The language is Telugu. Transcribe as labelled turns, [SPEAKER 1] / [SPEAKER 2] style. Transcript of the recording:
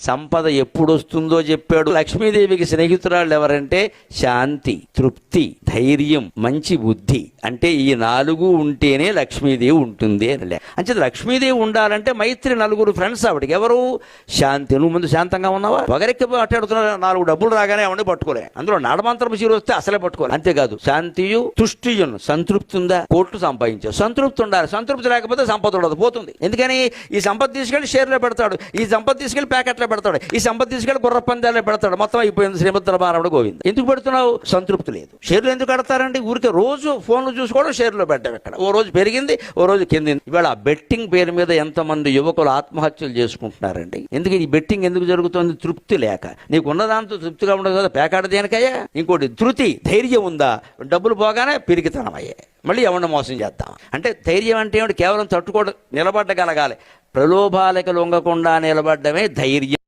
[SPEAKER 1] సంపద ఎప్పుడు వస్తుందో చెప్పాడు. లక్ష్మీదేవికి స్నేహితురాళ్ళు ఎవరంటే శాంతి, తృప్తి, ధైర్యం, మంచి బుద్ధి. అంటే ఈ 4 ఉంటేనే లక్ష్మీదేవి ఉంటుంది అని. అంటే లక్ష్మీదేవి ఉండాలంటే మైత్రి, 4 ఫ్రెండ్స్ ఆవిడకి. ఎవరు? శాంతి. నువ్వు ముందు శాంతంగా ఉన్నావా? పొగరెక్కి మాట్లాడుతున్నా 4 డబ్బులు రాగానే అవన్నీ పట్టుకోలే. అందులో నాడమంత్రపు చీర వస్తే అసలే పట్టుకోలే. అంతేకాదు శాంతియు తుష్టియును. సంతృప్తి ఉందా? కోట్లు సంపాదించావు, సంతృప్తి ఉండాలి. సంతృప్తి లేకపోతే సంపద ఉండదు, పోతుంది. ఎందుకని? ఈ సంపద తీసుకెళ్లి షేర్లో పెడతాడు, ఈ సంపద తీసుకెళ్లి ప్యాకెట్లో పెడతాడు, ఈ సంపద తీసుకెళ్లి గుర్ర పందాల్లో పెడతాడు. మొత్తం అయిపోయింది శ్రీమంతుల మానవుడు గోవింద. ఎందుకు పెడుతున్నావు? సంతృప్తి లేదు. షేర్లు ఎందుకు కడతారండి? ఊరికే రోజు ఫోన్లు చూసుకోవడం, షేర్లో పెట్టడం. ఇక్కడ ఓ రోజు పెరిగింది, ఓ రోజు కిందింది. ఇవాళ బెట్టింగ్ పేరు మీద ఎంతమంది యువకులు ఆత్మహత్యలు చేసుకుంటున్నారండి. ఎందుకు ఈ బెట్టింగ్ ఎందుకు జరుగుతుంది? తృప్తి లేక. నీకు ఉన్నదాంతో తృప్తిగా ఉండదు కదా, పేకాడ దేనికయ్యా? ఇంకోటి ధృతి, ధైర్యం ఉందా? డబ్బులు పోగానే పిరికితనం అయ్యే, మళ్ళీ ఎవరిని మోసం చేద్దాం. అంటే ధైర్యం అంటే ఏమిటి? కేవలం తట్టుకోవడం, నిలబడగలగాలి. ప్రలోభాలకు లొంగకుండా నిలబడమే ధైర్యం.